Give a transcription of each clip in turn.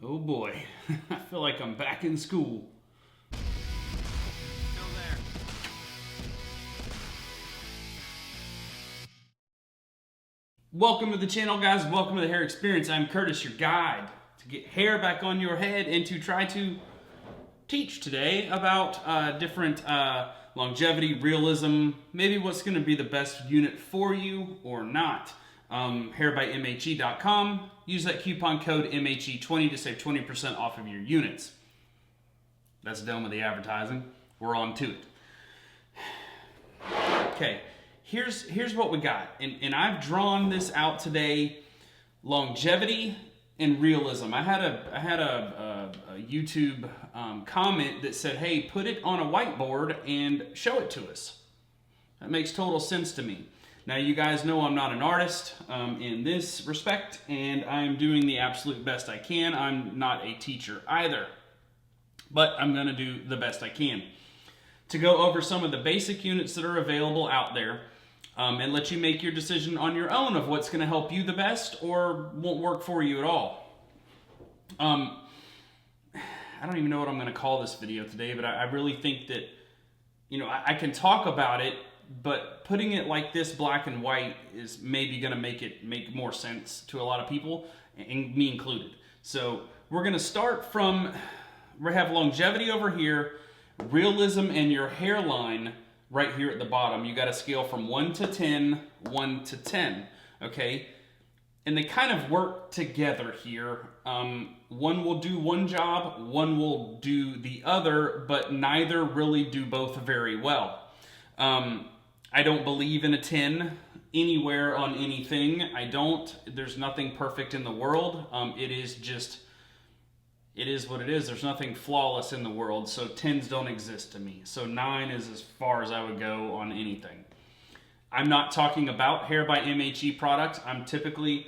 Oh boy, I feel like I'm back in school. Still there. Welcome to the channel, guys. Welcome to the hair experience. I'm Curtis, your guide to get hair back on your head and to try to teach today about different longevity, realism, maybe what's going to be the best unit for you or not. Hairbymhe.com. Use that coupon code MHE20 to save 20% off of your units. That's done with the advertising. We're on to it. Okay, here's what we got. And I've drawn this out today. Longevity and realism. I had a YouTube comment that said, hey, put it on a whiteboard and show it to us. That makes total sense to me. Now, you guys know I'm not an artist in this respect, and I'm doing the absolute best I can. I'm not a teacher either, but I'm going to do the best I can to go over some of the basic units that are available out there and let you make your decision on your own of what's going to help you the best or won't work for you at all. I don't even know what I'm going to call this video today, but I really think that, you know, I can talk about it, but putting it like this, black and white, is maybe going to make more sense to a lot of people, and me included. So we're going to start from, we have longevity over here, realism and your hairline right here at the bottom. You got a scale from 1 to 10, 1 to 10, okay? And they kind of work together here. One will do one job, one will do the other, but neither really do both very well. I don't believe in a 10 anywhere on anything. I don't. There's nothing perfect in the world. It is what it is. There's nothing flawless in the world, so 10s don't exist to me. So 9 is as far as I would go on anything. I'm not talking about Hair by MHE product. I'm typically,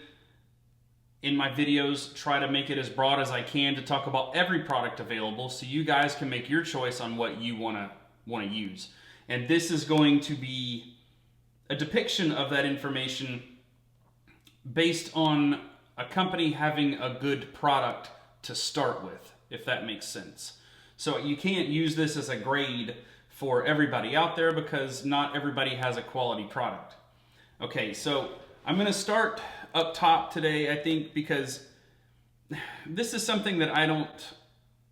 in my videos, try to make it as broad as I can to talk about every product available so you guys can make your choice on what you want to use. And this is going to be a depiction of that information based on a company having a good product to start with, if that makes sense. So you can't use this as a grade for everybody out there because not everybody has a quality product. Okay, so I'm going to start up top today, I think, because this is something that I don't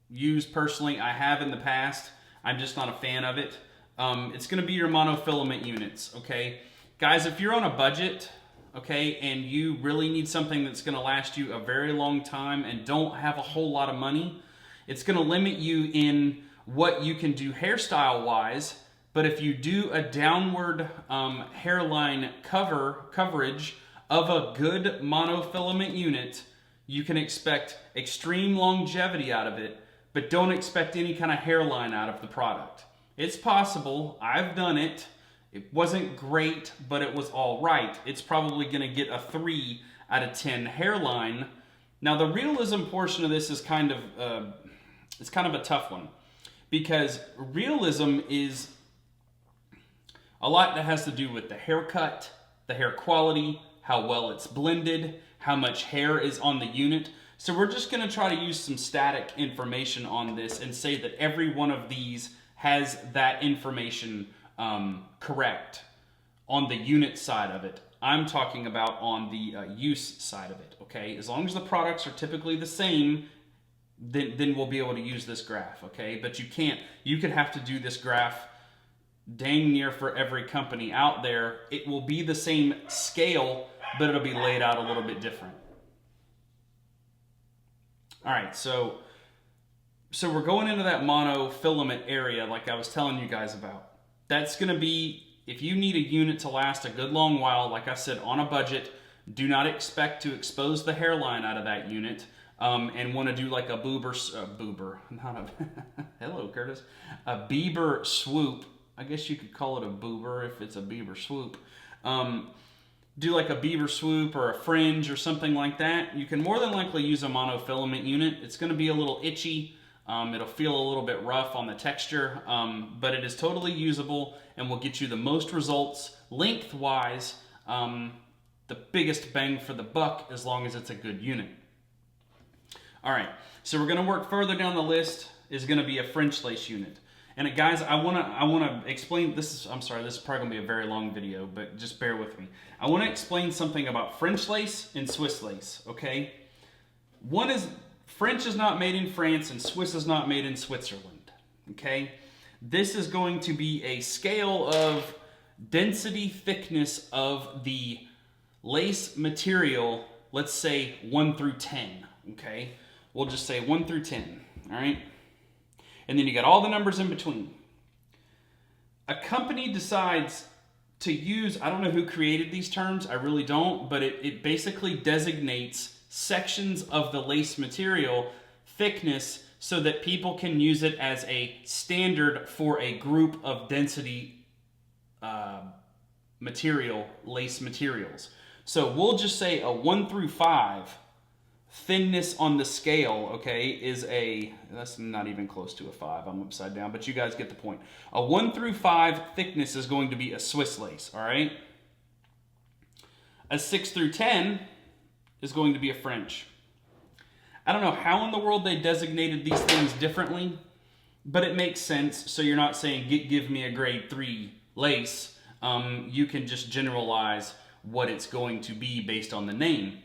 use personally. I have in the past. I'm just not a fan of it. It's going to be your monofilament units, okay? Guys, if you're on a budget, okay, and you really need something that's going to last you a very long time and don't have a whole lot of money, it's going to limit you in what you can do hairstyle-wise. But if you do a downward hairline coverage of a good monofilament unit, you can expect extreme longevity out of it, but don't expect any kind of hairline out of the product. It's possible. I've done it. It wasn't great, but it was all right. It's probably going to get a 3 out of 10 hairline. Now, the realism portion of this is kind of a tough one because realism is a lot that has to do with the haircut, the hair quality, how well it's blended, how much hair is on the unit. So we're just going to try to use some static information on this and say that every one of these has that information correct on the unit side of it. I'm talking about on the use side of it, okay? As long as the products are typically the same, then we'll be able to use this graph, okay? But you could have to do this graph dang near for every company out there. It will be the same scale, but it'll be laid out a little bit different. All right, so we're going into that monofilament area like I was telling you guys about. That's going to be, if you need a unit to last a good long while, like I said, on a budget, do not expect to expose the hairline out of that unit and want to do like a hello Curtis, a Bieber swoop. I guess you could call it a boober if it's a Bieber swoop. Do like a Bieber swoop or a fringe or something like that. You can more than likely use a monofilament unit. It's going to be a little itchy. It'll feel a little bit rough on the texture, but it is totally usable and will get you the most results lengthwise, the biggest bang for the buck as long as it's a good unit. All right, so we're going to work further down the list is going to be a French lace unit. And guys, I want to explain this. I'm sorry, this is probably going to be a very long video, but just bear with me. I want to explain something about French lace and Swiss lace, okay? One is, French is not made in France and Swiss is not made in Switzerland, okay? This is going to be a scale of density, thickness of the lace material, let's say 1 through 10, okay? We'll just say 1 through 10, all right? And then you got all the numbers in between. A company decides to use, I don't know who created these terms, I really don't, but it basically designates sections of the lace material thickness so that people can use it as a standard for a group of density lace materials. So we'll just say a 1 through 5 thinness on the scale, okay, is that's not even close to a 5. I'm upside down, but you guys get the point. A 1 through 5 thickness is going to be a Swiss lace, all right? A 6 through 10 is going to be a French. I don't know how in the world they designated these things differently, but it makes sense. So you're not saying, give me a grade 3 lace. You can just generalize what it's going to be based on the name.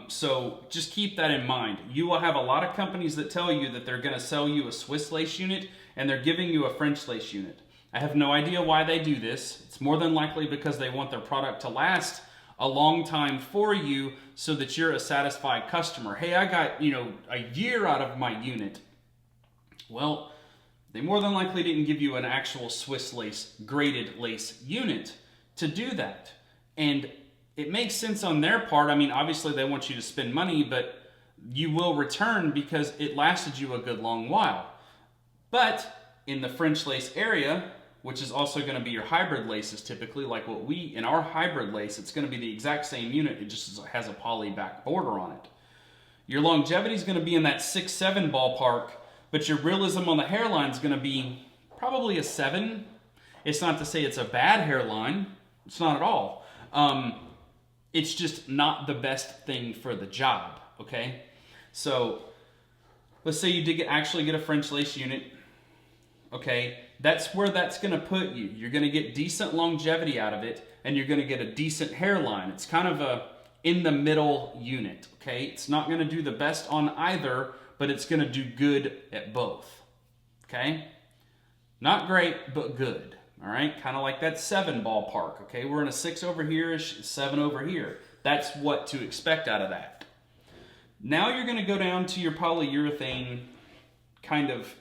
So just keep that in mind. You will have a lot of companies that tell you that they're going to sell you a Swiss lace unit and they're giving you a French lace unit. I have no idea why they do this. It's more than likely because they want their product to last a long time for you so that you're a satisfied customer. Hey, I got, a year out of my unit. Well, they more than likely didn't give you an actual Swiss lace, graded lace unit to do that. And it makes sense on their part. I mean, obviously they want you to spend money, but you will return because it lasted you a good long while. But in the French lace area, which is also going to be your hybrid laces typically, like in our hybrid lace, it's going to be the exact same unit. It just has a poly back border on it. Your longevity is going to be in that 6-7 ballpark, but your realism on the hairline is going to be probably a 7. It's not to say it's a bad hairline. It's not at all. It's just not the best thing for the job, okay? So let's say you did actually get a French lace unit, okay? That's where that's going to put you. You're going to get decent longevity out of it, and you're going to get a decent hairline. It's kind of a in-the-middle unit, okay? It's not going to do the best on either, but it's going to do good at both, okay? Not great, but good. All right, kind of like that 7 ballpark, okay? We're in a 6 over here, 7 over here. That's what to expect out of that. Now you're going to go down to your polyurethane kind of...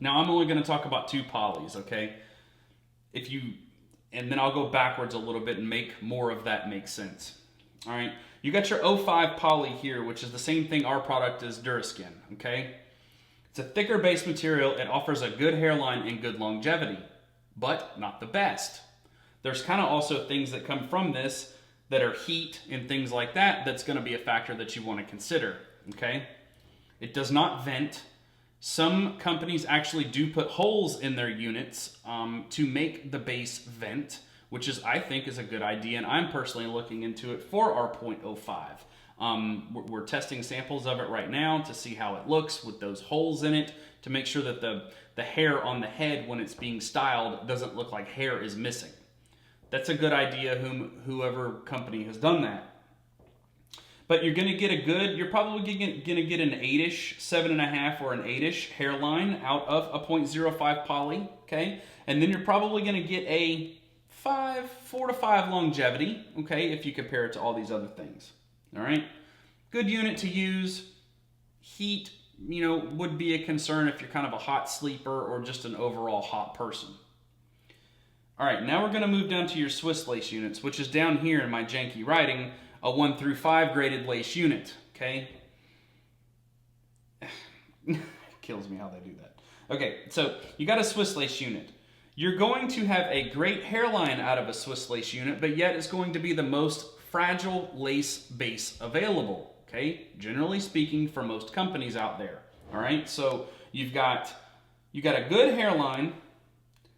Now I'm only going to talk about 2 polys, okay? And then I'll go backwards a little bit and make more of that make sense. All right, you got your 05 poly here, which is the same thing our product is, Duraskin, okay? It's a thicker base material. It offers a good hairline and good longevity, but not the best. There's kind of also things that come from this that are heat and things like that. That's going to be a factor that you want to consider, okay? It does not vent. Some companies actually do put holes in their units to make the base vent, which I think is a good idea, and I'm personally looking into it for our .05. We're testing samples of it right now to see how it looks with those holes in it to make sure that the hair on the head when it's being styled doesn't look like hair is missing. That's a good idea, whoever company has done that. But you're going to get you're probably going to get an 8-ish, 7.5 or an 8-ish hairline out of a .05 poly, okay? And then you're probably going to get a 4 to 5 longevity, okay, if you compare it to all these other things. All right, good unit to use. Heat, would be a concern if you're kind of a hot sleeper or just an overall hot person. All right, now we're going to move down to your Swiss lace units, which is down here in my janky writing, a 1 through 5 graded lace unit, okay? Kills me how they do that. Okay, so you got a Swiss lace unit. You're going to have a great hairline out of a Swiss lace unit, but yet it's going to be the most fragile lace base available, okay? Generally speaking, for most companies out there, all right? So you got a good hairline,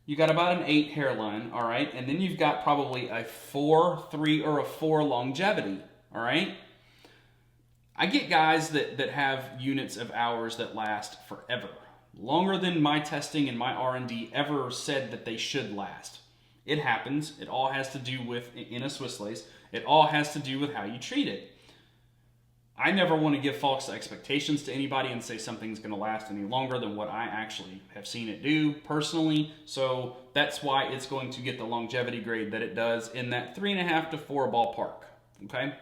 you got about an 8 hairline, all right? And then you've got probably a 4, 3, or a 4 longevity, all right? I get guys that have units of hours that last forever, longer than my testing and my R&D ever said that they should last. It happens. It all has to do with, in a Swiss lace, it all has to do with how you treat it. I never want to give false expectations to anybody and say something's going to last any longer than what I actually have seen it do personally. So that's why it's going to get the longevity grade that it does in that 3.5 to 4 ballpark. Okay?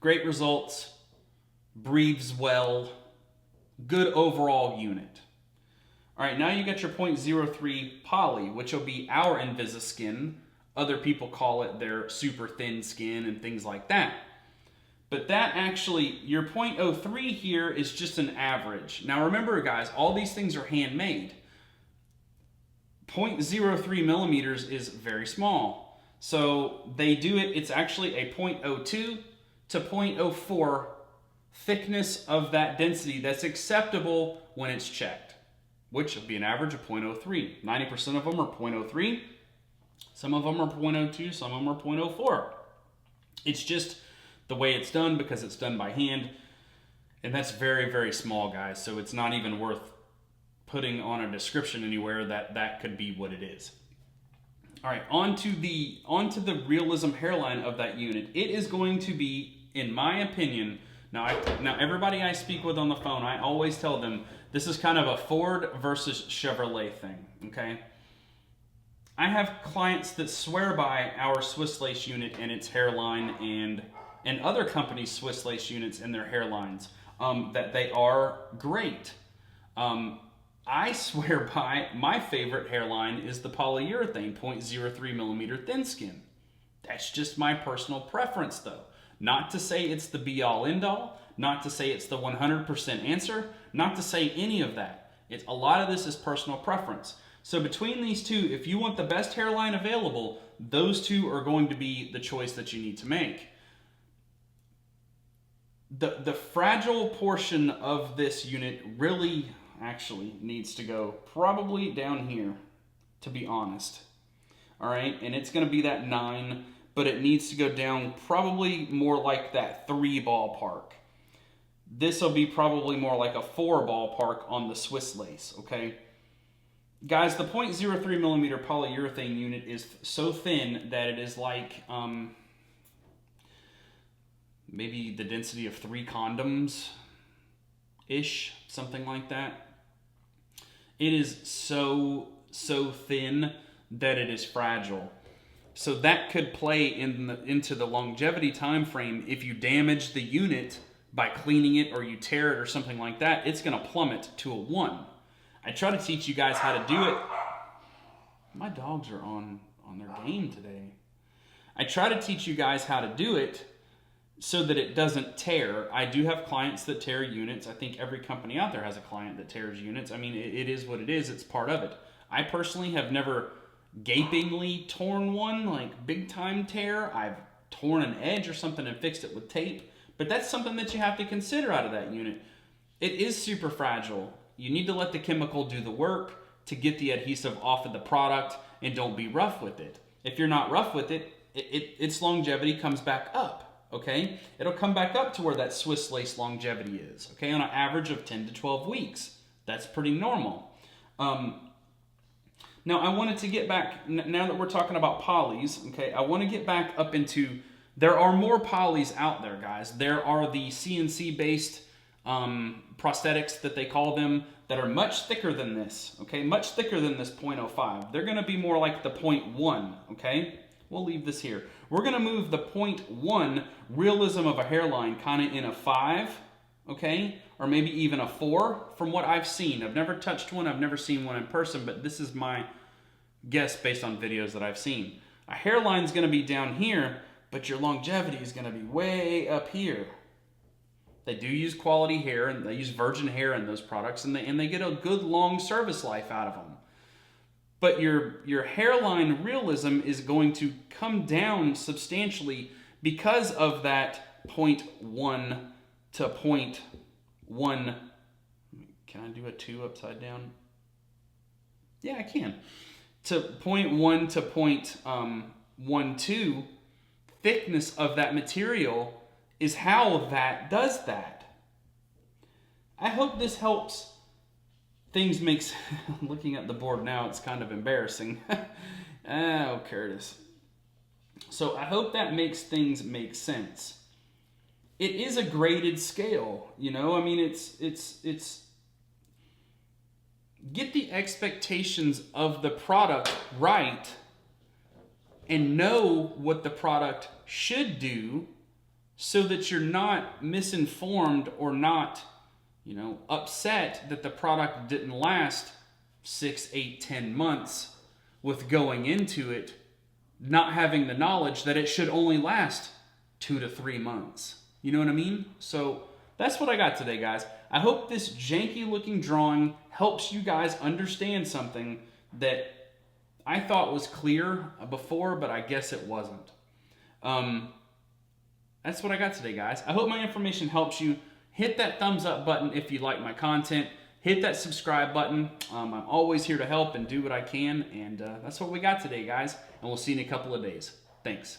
Great results, breathes well, good overall unit. All right, now you got your 0.03 poly, which will be our Invisiskin. Other people call it their super thin skin and things like that. But that actually, your 0.03 here is just an average. Now remember guys, all these things are handmade. 0.03 millimeters is very small. So they do it, it's actually a 0.02 to 0.04 thickness of that density that's acceptable when it's checked, which would be an average of 0.03. 90% of them are 0.03. Some of them are 0.02, some of them are 0.04. It's just the way it's done because it's done by hand, and that's very, very small, guys, so it's not even worth putting on a description anywhere that could be what it is. All right, onto the Realism hairline of that unit. It is going to be, in my opinion, now everybody I speak with on the phone, I always tell them this is kind of a Ford versus Chevrolet thing, okay? I have clients that swear by our Swiss lace unit and its hairline and other companies' Swiss lace units and their hairlines, that they are great. I swear by my favorite hairline is the polyurethane 0.03 millimeter thin skin. That's just my personal preference though. Not to say it's the be all end all, not to say it's the 100% answer, not to say any of that. A lot of this is personal preference. So between these two, if you want the best hairline available, those two are going to be the choice that you need to make. The fragile portion of this unit really actually needs to go probably down here, to be honest. All right, and it's going to be that 9, but it needs to go down probably more like that 3 ballpark. This will be probably more like a 4 ballpark on the Swiss lace, okay? Guys, the 0.03 millimeter polyurethane unit is so thin that it is like maybe the density of 3 condoms-ish, something like that. It is so thin that it is fragile. So that could play into the longevity time frame. If you damage the unit by cleaning it or you tear it or something like that, it's going to plummet to a 1. I try to teach you guys how to do it. My dogs are on their game today. I try to teach you guys how to do it so that it doesn't tear. I do have clients that tear units. I think every company out there has a client that tears units. I mean, it is what it is. It's part of it. I personally have never gapingly torn one, like big time tear. I've torn an edge or something and fixed it with tape. But that's something that you have to consider out of that unit. It is super fragile. You need to let the chemical do the work to get the adhesive off of the product, and don't be rough with it. If you're not rough with it, its longevity comes back up, okay? It'll come back up to where that Swiss lace longevity is, okay, on an average of 10 to 12 weeks. That's pretty normal. Now, I wanted to get back, now that we're talking about polys, okay, I want to get back up into, there are more polys out there, guys. There are the CNC-based prosthetics that they call them that are much thicker than this, okay? Much thicker than this 0.05. They're going to be more like the 0.1, okay? We'll leave this here. We're going to move the 0.1 realism of a hairline kind of in a 5, okay? Or maybe even a 4 from what I've seen. I've never touched one. I've never seen one in person, but this is my guess based on videos that I've seen. A hairline's going to be down here, but your longevity is going to be way up here. They do use quality hair, and they use virgin hair in those products, and they get a good long service life out of them. But your hairline realism is going to come down substantially because of that 0.1 to 0.1. Can I do a 2 upside down? Yeah, I can. To 0.1 to 0.12 thickness of that material is how that does that. I hope this helps things make looking at the board now, it's kind of embarrassing. Oh, Curtis. So I hope that makes things make sense. It is a graded scale, you know? I mean, it's get the expectations of the product right and know what the product should do so that you're not misinformed or not, you know, upset that the product didn't last 6, 8, 10 months with going into it, not having the knowledge that it should only last 2 to 3 months. You know what I mean? So that's what I got today, guys. I hope this janky looking drawing helps you guys understand something that I thought was clear before, but I guess it wasn't. That's what I got today, guys. I hope my information helps you. Hit that thumbs up button if you like my content. Hit that subscribe button. I'm always here to help and do what I can. And that's what we got today, guys. And we'll see you in a couple of days. Thanks.